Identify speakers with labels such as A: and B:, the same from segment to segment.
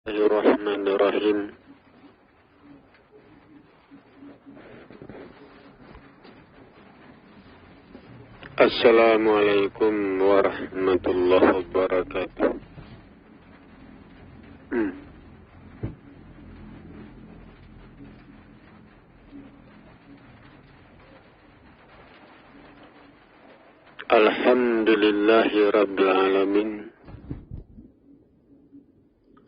A: Bismillahirrahmanirrahim. Assalamualaikum warahmatullahi wabarakatuh. Alhamdulillahi rabbil alamin.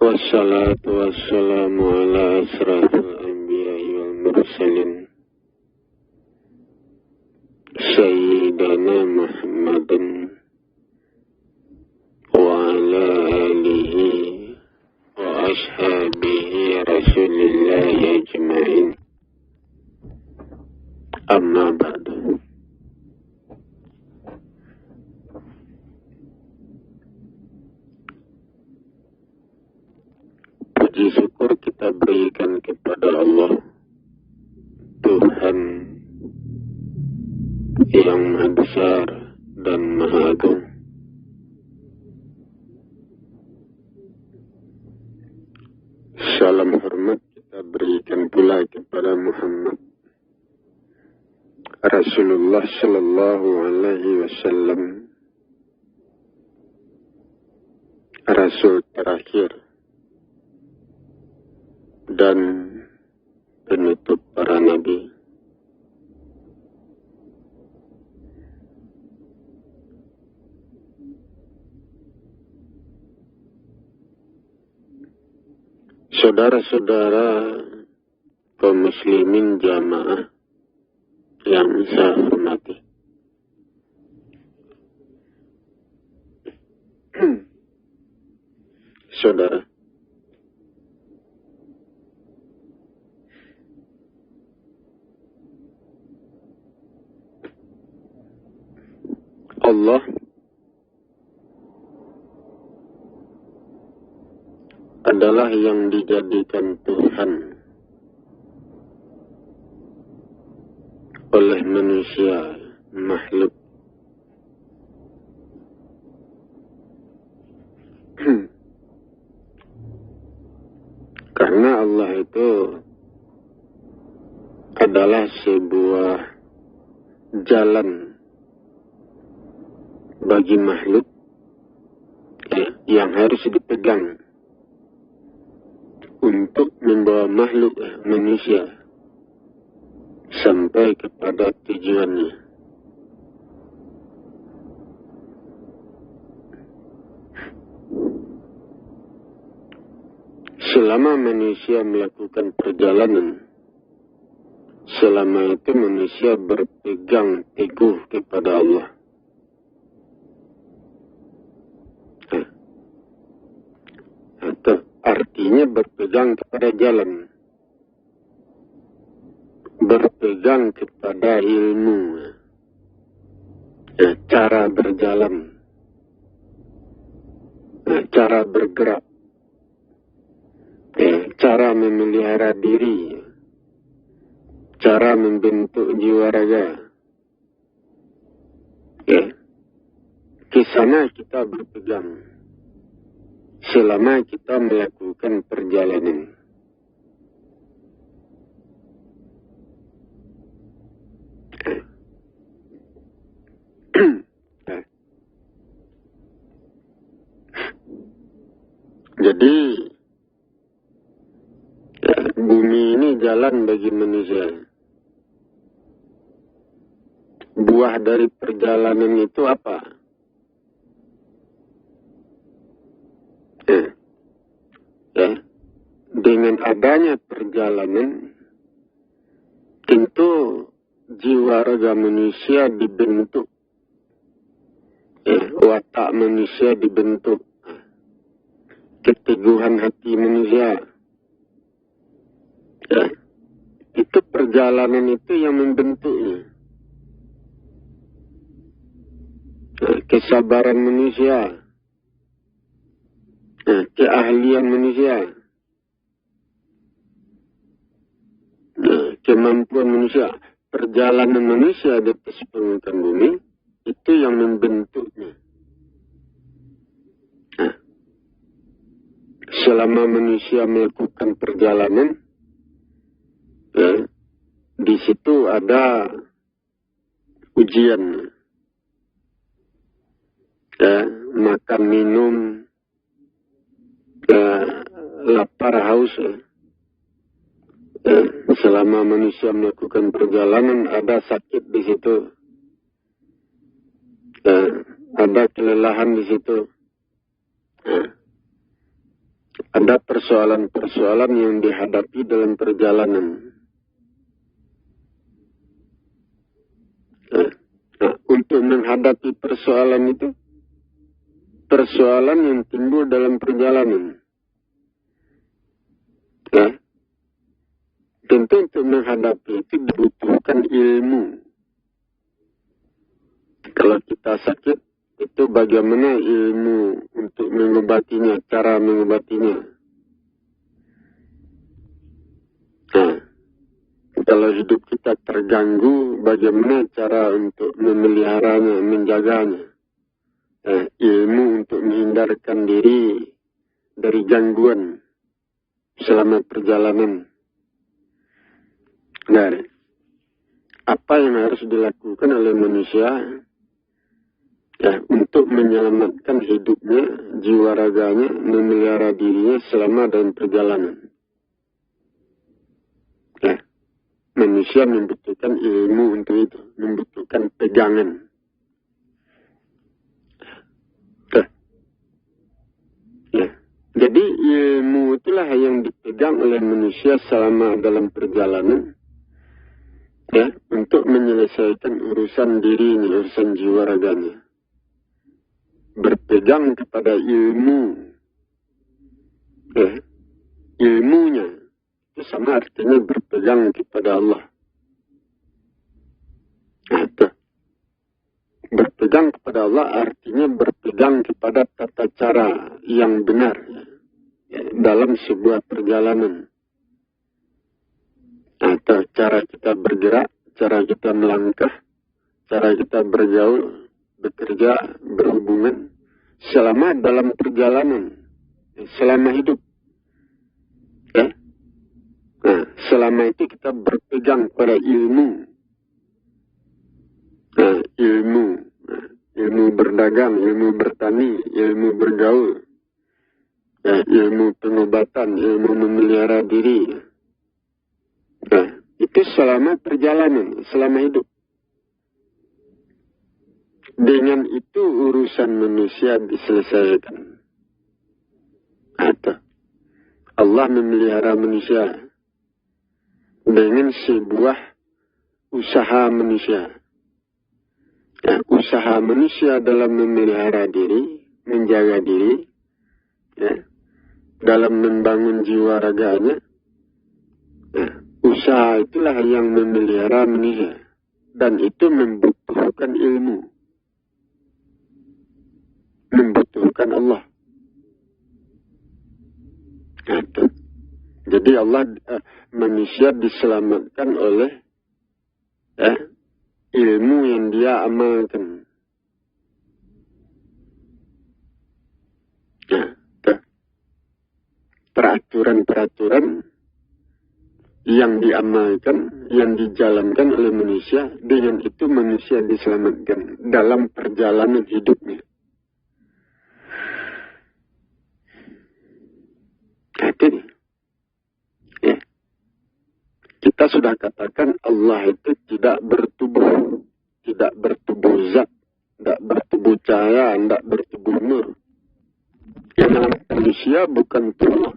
A: Wassalatu wassalamu ala asrafil anbiya'i wal mursalin Sayyidina Muhammadin wa ala alihi wa ashabihi rasulillahi ajma'in. Amma ba'du. Puji syukur kita berikan kepada Allah, Tuhan yang Maha Besar dan Maha Agung. Salam hormat kita berikan pula kepada Muhammad Rasulullah Sallallahu Alaihi Wasallam, Rasul terakhir dan penutup para nabi. Saudara-saudara kaum muslimin jamaah yang saya hormati. Saudara, Allah adalah yang dijadikan Tuhan oleh manusia, makhluk. Karena Allah itu adalah sebuah jalan bagi makhluk yang harus dipegang untuk membawa makhluk manusia sampai kepada tujuannya. Selama manusia melakukan perjalanan, selama itu manusia berpegang teguh kepada Allah. Atau artinya berpegang kepada jalan, berpegang kepada ilmu, cara berjalan, cara bergerak, cara memelihara diri, cara membentuk jiwa raga. Ke sana kita berpegang selama kita melakukan perjalanan. Jadi bumi ini jalan bagi manusia. Buah dari perjalanan itu apa? Dengan adanya perjalanan, tentu jiwa raga manusia dibentuk, watak manusia dibentuk, keteguhan hati manusia. Itu perjalanan itu yang membentuknya. Kesabaran manusia, keahlian manusia, kemampuan manusia, perjalanan manusia di atas permukaan bumi itu yang membentuknya. selama manusia melakukan perjalanan, ya, di situ ada ujian, ya, makan minum, ya, lapar haus, ya. Selama manusia melakukan perjalanan ada sakit di situ, ada kelelahan di situ, ada persoalan-persoalan yang dihadapi dalam perjalanan. Nah, untuk menghadapi persoalan itu, persoalan yang timbul dalam perjalanan, ya, tentu untuk menghadapi itu dibutuhkan ilmu. Kalau kita sakit, itu bagaimana ilmu untuk mengobatinya, cara mengobatinya. Nah, kalau hidup kita terganggu, bagaimana cara untuk memeliharanya, menjaganya. Nah, ilmu untuk menghindarkan diri dari gangguan selama perjalanan. Nah, apa yang harus dilakukan oleh manusia, ya, untuk menyelamatkan hidupnya, jiwa raganya, memelihara dirinya selama dalam perjalanan. Ya, manusia membutuhkan ilmu untuk itu, membutuhkan pegangan. Ya, jadi ilmu itulah yang dipegang oleh manusia selama dalam perjalanan, ya, untuk menyelesaikan urusan dirinya, urusan jiwa raganya. Berpegang kepada ilmu, ya, ilmunya itu sama artinya berpegang kepada Allah. Nah, itu. Berpegang kepada Allah artinya berpegang kepada tata cara yang benar, ya, dalam sebuah perjalanan. Atau cara kita bergerak, cara kita melangkah, cara kita bergaul, bekerja, berhubungan, selama dalam perjalanan, selama hidup. Ya. Nah, selama itu kita berpegang pada ilmu. Nah, ilmu berdagang, ilmu bertani, ilmu bergaul, ya, ilmu pengobatan, ilmu memelihara diri. Nah, itu selama perjalanan, selama hidup. Dengan itu urusan manusia diselesaikan. Atau Allah memelihara manusia dengan sebuah usaha manusia. Ya, usaha manusia dalam memelihara diri, menjaga diri, ya, dalam membangun jiwa raganya. Ya, usaha itulah yang memelihara manusia. Dan itu membutuhkan ilmu. Membutuhkan Allah. Itu. Jadi Allah, manusia diselamatkan oleh, ya, ilmu yang dia amalkan. Ya, peraturan-peraturan yang diamalkan, yang dijalankan oleh manusia, dengan itu manusia diselamatkan dalam perjalanan hidupnya. Itu, ya. Kita sudah katakan Allah itu tidak bertubuh zat, tidak bertubuh cahaya, tidak bertubuh nur. Yang namanya manusia bukan tubuh.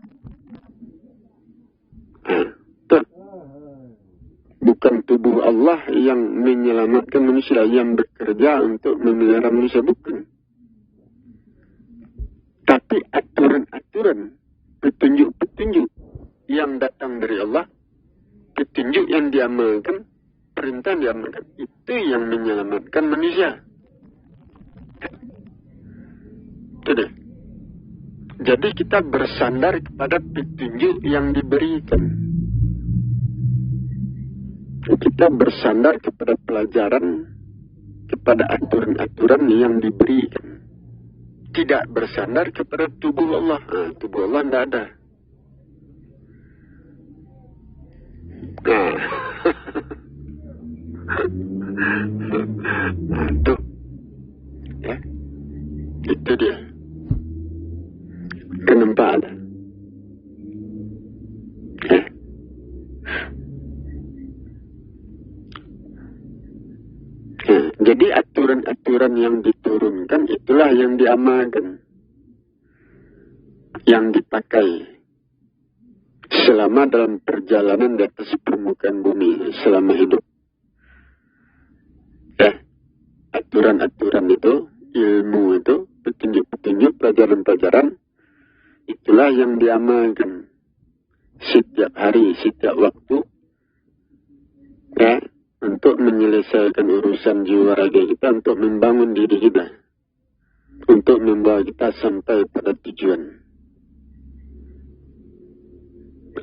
A: Bukan tubuh Allah yang menyelamatkan manusia, yang bekerja untuk memelihara manusia, bukan. Tapi aturan-aturan, petunjuk-petunjuk yang datang dari Allah, petunjuk yang diamalkan, perintah yang diamalkan, itu yang menyelamatkan manusia. Itu. Jadi kita bersandar kepada petunjuk yang diberikan. Kita bersandar kepada pelajaran, kepada aturan-aturan yang diberikan. tidak bersandar kepada tubuh Allah. Nah, tubuh Allah tidak ada. Nah, nah tuh, ya, itu dia. Kenapa ada? Ya. Nah, jadi aturan-aturan yang diturunkan itulah yang diamalkan, yang dipakai selama dalam perjalanan di atas permukaan bumi selama hidup. Ya, aturan-aturan itu, ilmu itu, petunjuk-petunjuk, pelajaran-pelajaran, itulah yang diamalkan setiap hari, setiap waktu, ya, untuk menyelesaikan urusan jiwa raga kita, untuk membangun diri kita, untuk membawa kita sampai pada tujuan.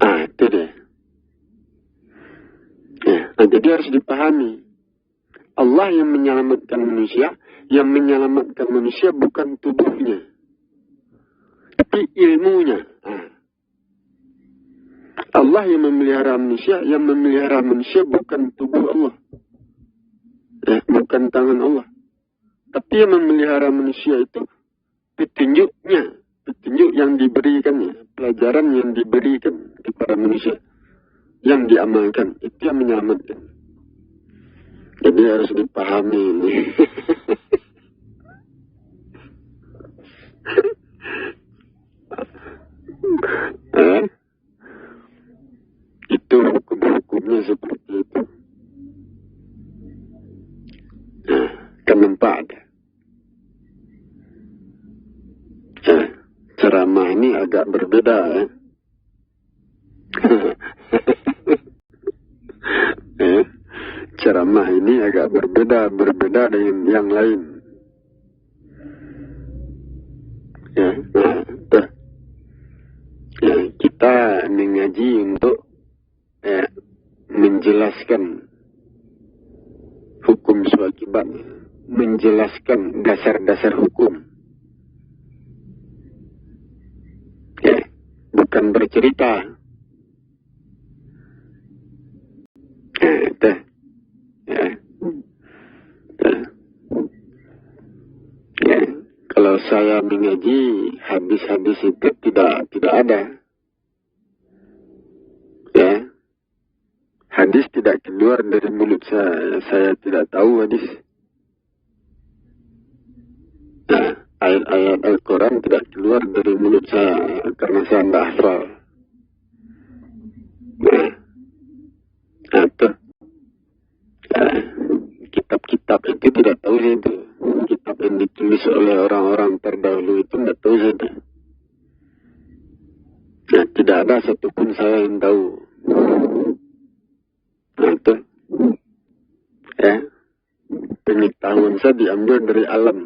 A: Ah, itu dia. Ya, nah, jadi harus dipahami. Allah yang menyelamatkan manusia, yang menyelamatkan manusia bukan tubuhnya, tapi ilmunya. Nah, Allah yang memelihara manusia bukan tubuh Allah. Ya, bukan tangan Allah. Tapi yang memelihara manusia itu petunjuknya, petunjuk yang diberikannya, pelajaran yang diberikan kepada manusia, yang diamalkan, itu yang menyelamatkan. Jadi harus dipahami ini. Itu hukum-hukumnya seperti itu. Nah, kenapa ada? Ceramah ini agak berbeda, ya. Ceramah ini agak berbeda dengan yang lain. Ya, nah, ya, kita mengaji untuk menjelaskan hukum swakibat, menjelaskan dasar-dasar hukum. Ya, bukan bercerita. Ya, kalau saya mengaji habis-habis itu tidak ada. Ya, hadis tidak keluar dari mulut saya tidak tahu hadis. Nah, ayat-ayat Al-Quran tidak keluar dari mulut saya karena saya tidak hafal. Nah, itu. Kitab-kitab itu tidak tahu itu. Kitab yang ditulis oleh orang-orang terdahulu itu tidak tahu itu. Nah, tidak ada satupun saya yang tahu. Nah, itu. Ya. Pengetahuan saya diambil dari alam.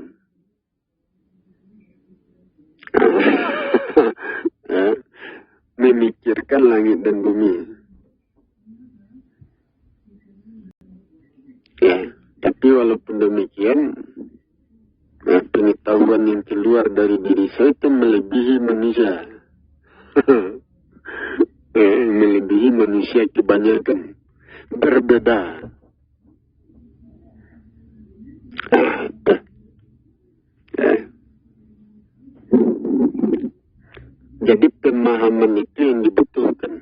A: Ya. Memikirkan langit dan bumi. Ya, tapi walaupun demikian, ya, pengetahuan yang keluar dari diri saya itu melebihi manusia. Melebihi manusia kebanyakan. Berbeda. Ya. Jadi pemahaman itu yang dibutuhkan.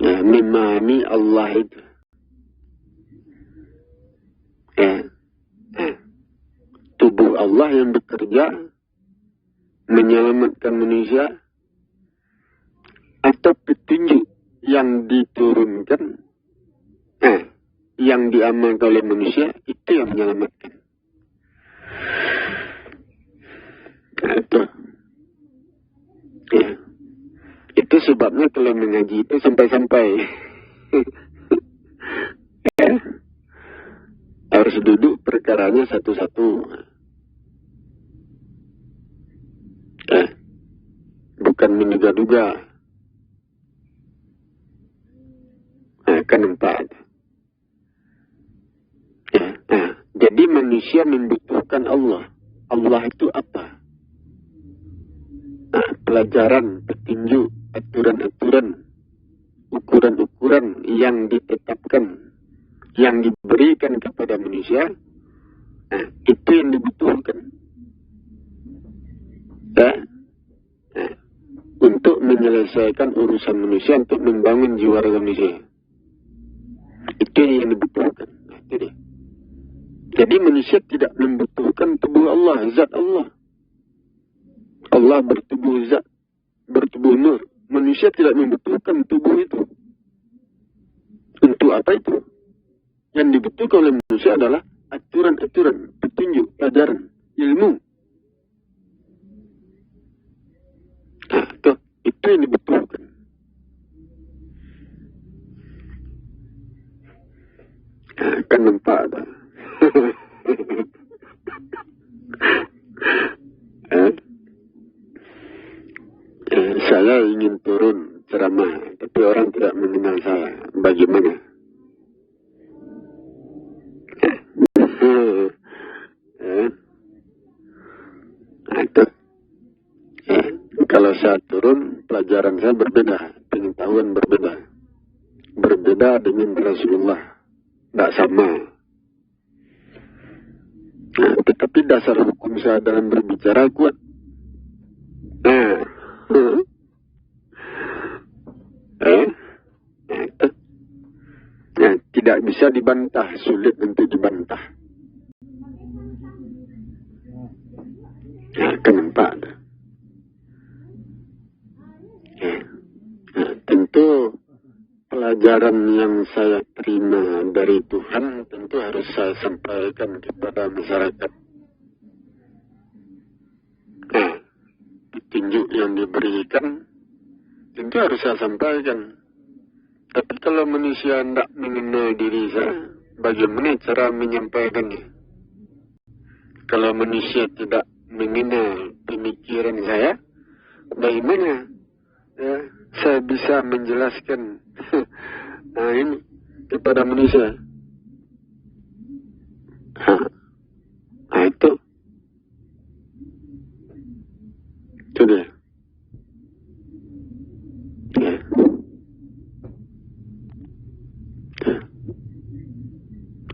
A: Ya, memahami Allah itu. Tubuh Allah yang bekerja menyelamatkan manusia, atau petunjuk yang diturunkan, yang diamalkan oleh manusia, itu yang menyelamatkan. Itu. Ya. Itu sebabnya kalau mengaji itu sampai-sampai. Ya. Harus duduk perkaranya satu-satu. Bukan menduga-duga. Kenapa? Ya. Jadi manusia membutuhkan Allah. Allah itu apa? Nah, pelajaran, petunjuk, aturan-aturan, ukuran-ukuran yang ditetapkan, yang diberikan kepada manusia, nah, itu yang dibutuhkan. Nah, untuk menyelesaikan urusan manusia, untuk membangun jiwa raga manusia. Itu yang dibutuhkan. Nah, itu dia. Jadi manusia tidak membutuhkan tubuh Allah, zat Allah. Allah bertubuh zat, bertubuh nur. Manusia tidak membutuhkan tubuh itu. Untuk apa itu? Yang dibutuhkan oleh manusia adalah aturan-aturan, petunjuk, pelajaran, ilmu. Nah, itu yang dibutuhkan. Nah, kan nampak tak? Saya ingin turun ceramah, tapi orang tidak mengenal saya. Bagaimana? Kalau saya turun, pelajaran saya berbeda, pengetahuan berbeda. Berbeda dengan Rasulullah. Tidak sama. Nah, tetapi dasar hukum saya dalam berbicara kuat. Tidak bisa dibantah, sulit untuk dibantah. Nah, kenapa? Tentu pelajaran yang saya terima dari Tuhan tentu harus saya sampaikan kepada masyarakat. Nah, petunjuk yang diberikan tentu harus saya sampaikan. Tapi kalau manusia tidak mengenal diri saya, bagaimana cara menyampaikannya? Kalau manusia tidak mengenal pemikiran saya, bagaimana saya bisa menjelaskan ini kepada manusia? Nah, itu dia.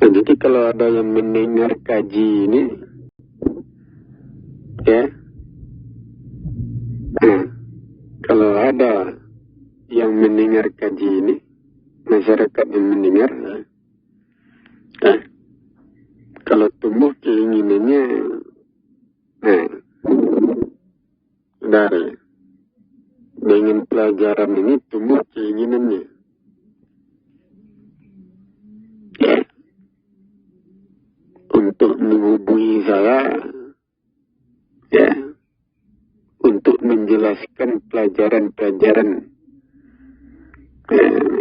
A: Jadi kalau ada yang mendengar kaji ini, kalau ada yang mendengar kaji ini, masyarakat yang mendengar, kalau tumbuh keinginannya, dari dengan pelajaran ini tumbuh keinginannya. Untuk menghubungi saya, untuk menjelaskan pelajaran-pelajaran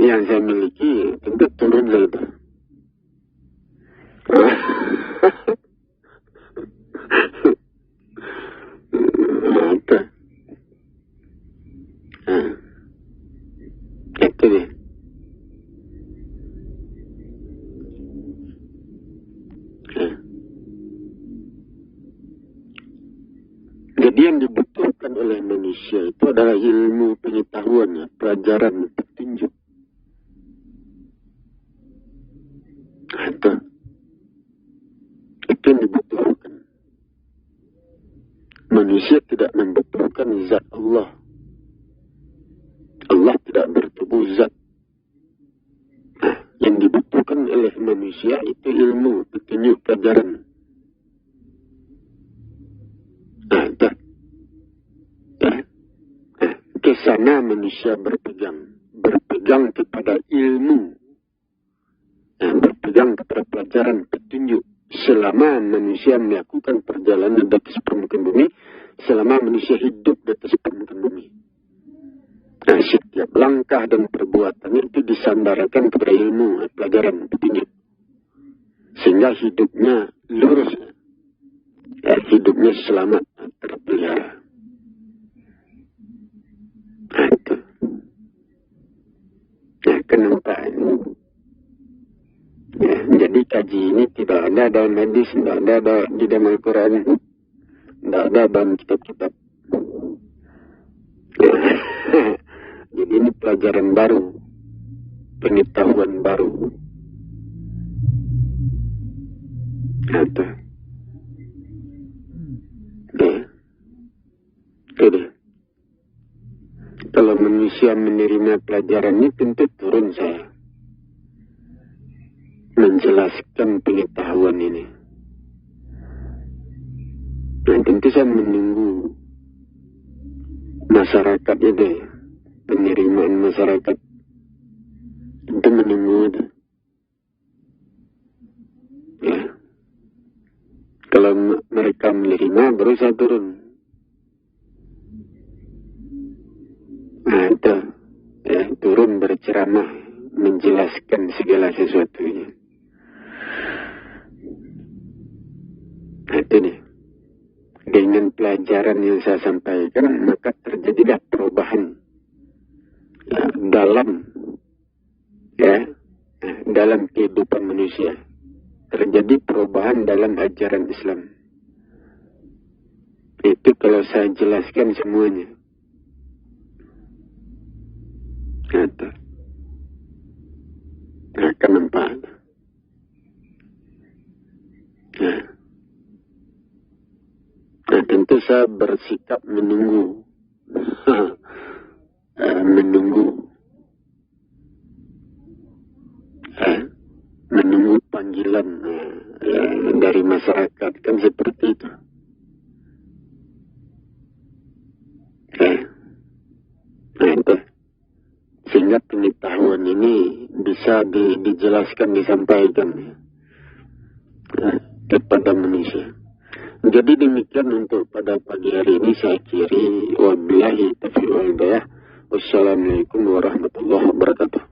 A: yang saya miliki, tentu turun itu. Itu dia. Jadi yang dibutuhkan oleh manusia itu adalah ilmu pengetahuan, pelajaran, petunjuk. Itu yang dibutuhkan. Manusia tidak membutuhkan zat Allah. Allah tidak bertubuh zat. Yang dibutuhkan oleh manusia itu ilmu, petunjuk, pelajaran. Ke sana manusia berpegang kepada ilmu, berpegang kepada pelajaran, petunjuk. Selama manusia melakukan perjalanan di atas permukaan bumi, selama manusia hidup di atas permukaan bumi. Nah, setiap langkah dan perbuatan itu disandarkan kepada ilmu, pelajaran, petunjuk. Sehingga hidupnya lurus, hidupnya selamat, terpelihara. Kenapa ini? Jadi kaji ini tidak ada dalam hadis, tidak ada di dalam Al-Quran. Tidak ada dalam kitab-kitab. Jadi ini pelajaran baru, pengetahuan baru. Ada. Itu. Kalau manusia menerima pelajaran ini, tentu turun saya menjelaskan pengetahuan ini. Dan tentu saya menunggu masyarakat itu, penerimaan masyarakat itu menunggu itu. Ya. Kalau mereka menerima, baru saya turun. Nah itu, ya, turun berceramah, menjelaskan segala sesuatunya. Nah itu nih. Dengan pelajaran yang saya sampaikan, maka terjadilah perubahan ya, dalam kehidupan manusia. Terjadi perubahan dalam ajaran Islam. Itu kalau saya jelaskan semuanya. Kata. Akan nampak. Nah, tentu saya bersikap menunggu. Menunggu panggilan dari masyarakat, kan seperti itu. Nah itu, sehingga pengetahuan ini bisa dijelaskan, disampaikan kepada manusia. Jadi demikian untuk pada pagi hari ini saya akhiri. Wabillahi taufiq wal hidayah. Wassalamualaikum warahmatullahi wabarakatuh.